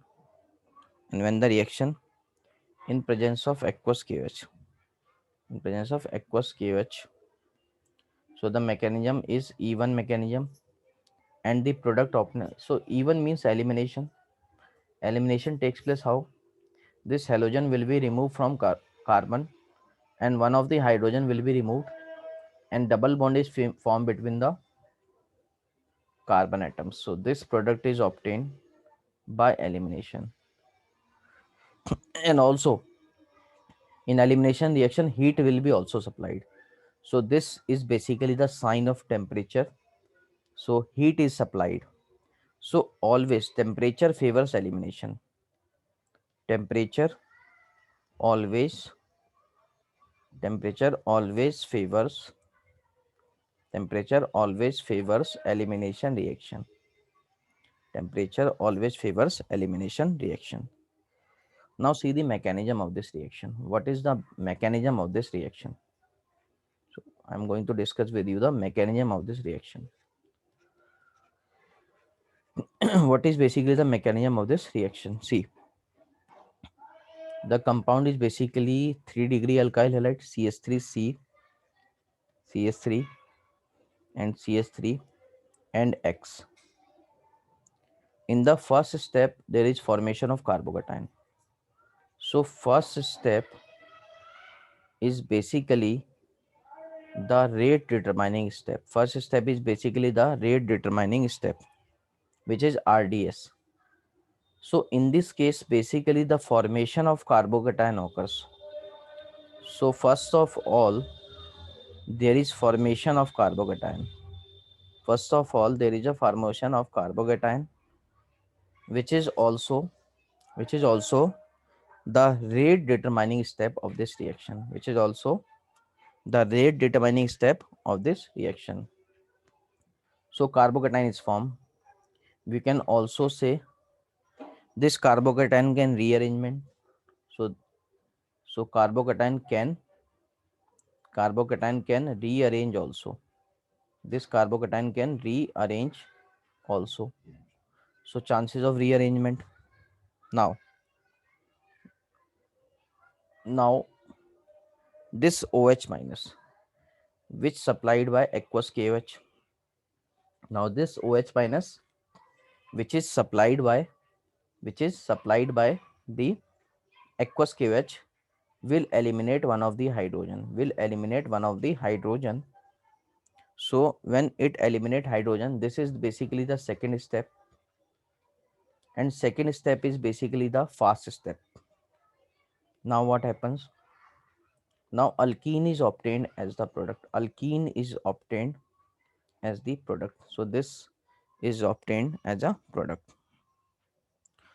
in presence of aqueous KOH, in presence of aqueous KOH, so the mechanism is even mechanism, and the product of, so even means elimination. Elimination takes place how? This halogen will be removed from carbon and one of the hydrogen will be removed and double bond is formed between the carbon atoms. So this product is obtained by elimination. And also in elimination reaction, heat will be also supplied. So this is basically the sign of temperature. So heat is supplied. So always Temperature always temperature always favors temperature always favors elimination reaction. Temperature always favors elimination reaction. Now see the mechanism of this reaction. What is the mechanism of this reaction? So I'm going to discuss with you the mechanism of this reaction. What is basically the mechanism of this reaction? See, the compound is basically 3-degree alkyl halide CH3C, CH3 and CH3 and X. In the first step, there is formation of carbocation. So first step is basically the rate determining step. First step is basically the rate determining step, which is RDS. So in this case, basically the formation of carbocation occurs. So first of all, there is formation of carbocation. First of all, there is a formation of carbocation, which is also the rate determining step of this reaction, which is also the rate determining step of this reaction. So carbocation is formed. We can also say this carbocation can rearrangement. So carbocation can rearrange also. This carbocation can rearrange also. So chances of rearrangement. Now this OH minus, which supplied by aqueous KOH. Now this OH minus, which is supplied by the aqueous KOH, will eliminate one of the hydrogen. So when it eliminate hydrogen, this is basically the second step, and second step is basically the fast step. Now what happens? Now alkene is obtained as the product. Alkene is obtained as the product. So this is obtained as a product.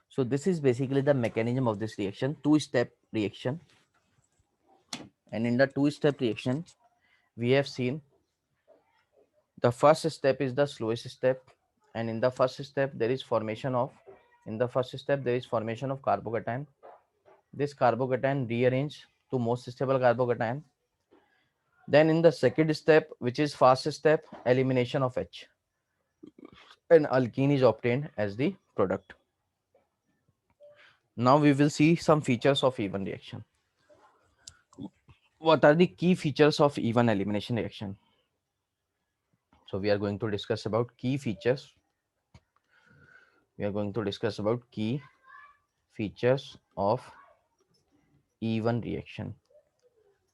So this is basically the mechanism of this reaction, two-step reaction. And in the two-step reaction, we have seen the first step is the slowest step. And in the first step, there is formation of, carbocation. This carbocation rearrange to most stable carbocation. Then in the second step, which is fast step, elimination of H, and alkene is obtained as the product. Now we will see some features of even reaction. What are the key features of even elimination reaction? So we are going to discuss about key features. We are going to discuss about key features of even reaction.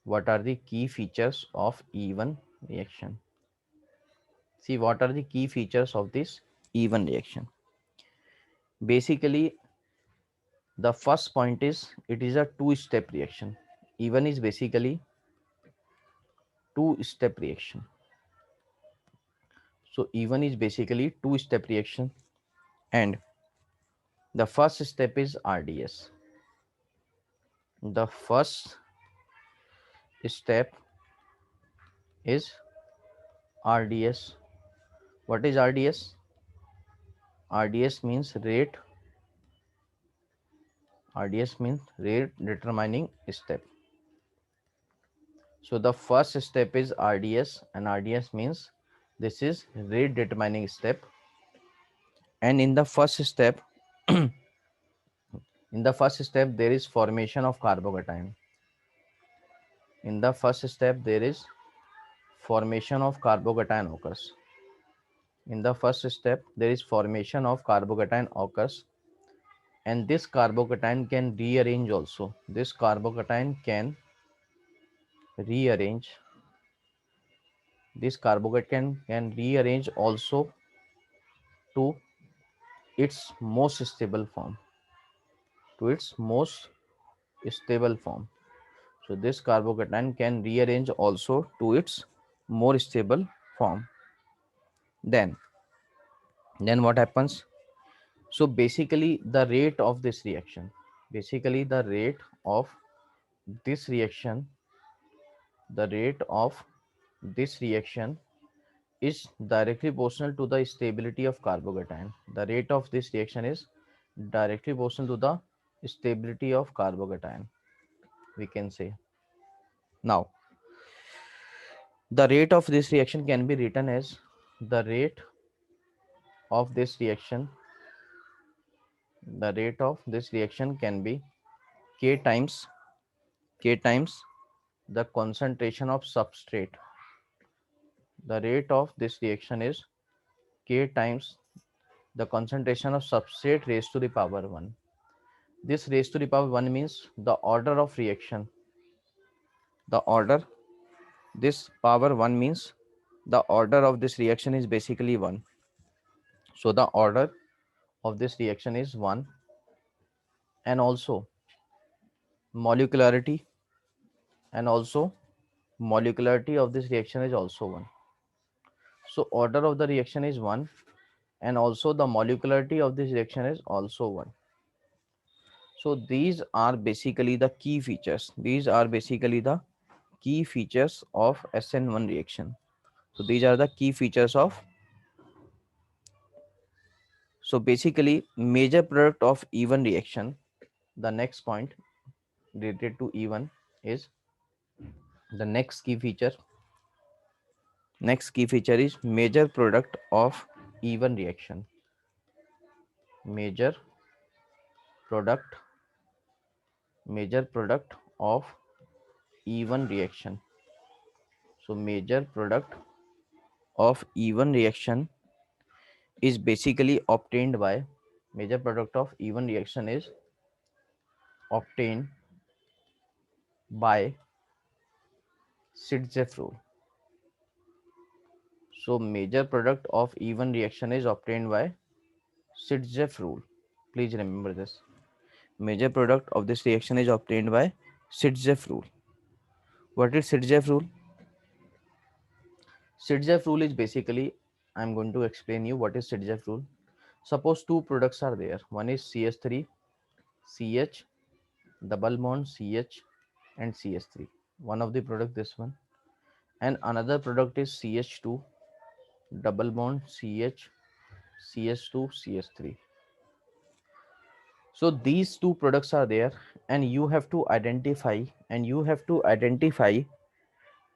What are the key features of even reaction? See, what are the key features of this even reaction? Basically, the first point is it is a two-step reaction. Even is basically two-step reaction. So even is basically two-step reaction, and the first step is RDS. The first step is RDS. What is RDS? RDS means rate. RDS means rate determining step. So the first step is RDS, and RDS means this is rate determining step. And in the first step, there is formation of carbocation. In the first step, there is formation of carbocation occurs. In the first step, there is formation of carbocation occurs, and this carbocation can rearrange also. This carbocation can rearrange. This carbocation can rearrange also to its most stable form. To its most stable form. So this carbocation can rearrange also to its more stable form. Then what happens? So basically the rate of this reaction, this reaction, the rate of this reaction is directly proportional to the stability of carbocation. The rate of this reaction is directly proportional to the stability of carbocation, we can say. Now, the rate of this reaction can be written as the rate of this reaction. The rate of this reaction can be K times the concentration of substrate. The rate of this reaction is K times the concentration of substrate raised to the power 1. This raised to the power 1 means the order of reaction. The order, this power 1 means the order of this reaction is basically 1. So the order of this reaction is 1, and also molecularity of this reaction is also 1. So order of the reaction is 1, and also the molecularity of this reaction is also 1. So these are basically the key features. These are basically the key features of SN1 reaction. So these are the key features of. So basically major product of even reaction, the next point related to even is the next key feature. Next key feature is major product of even reaction. Major product of even reaction. So major product of even reaction is basically obtained by, major product of even reaction is obtained by Sitzeff rule. So major product of even reaction is obtained by Sitzeff rule. Please remember this. Major product of this reaction is obtained by Sitjev rule. What is Sitjev rule? Sitjev rule is basically, I'm going to explain you what is Sitjev rule. Suppose two products are there. One is CH3, CH, double bond CH and CH3. One of the product this one. And another product is CH2, double bond CH, CH2, CH3. So these two products are there, and you have to identify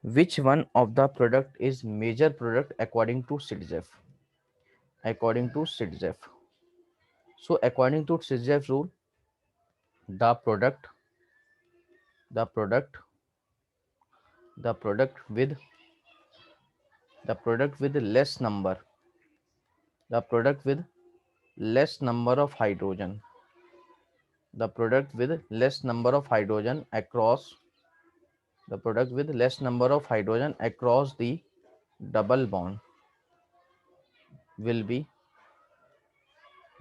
which one of the product is major product according to Sitjev. According to Sitjev. So according to Sitjev rule, the product, the product, the product with the product with less number, the product with less number of hydrogen, the product with less number of hydrogen across the product with less number of hydrogen across the double bond will be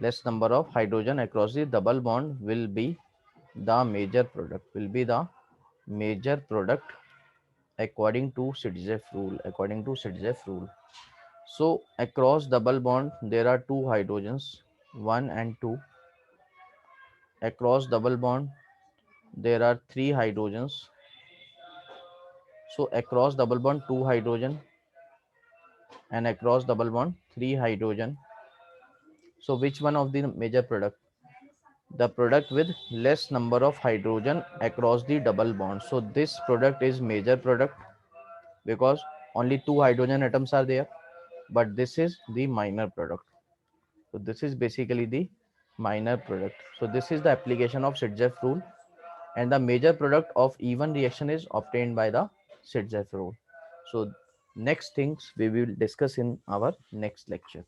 less number of hydrogen across the double bond will be the major product, will be the major product according to Sitjev rule, according to Sitjev rule. So across double bond there are two hydrogens, 1 and 2. Across double bond there are three hydrogens. So across double bond two hydrogen, and across double bond three hydrogen. So which one of the major product? The product with less number of hydrogen across the double bond. So this product is major product because only two hydrogen atoms are there, but this is the minor product. So this is basically the minor product. So this is the application of Sitjev rule, and the major product of even reaction is obtained by the Sitjev rule. So next things we will discuss in our next lecture.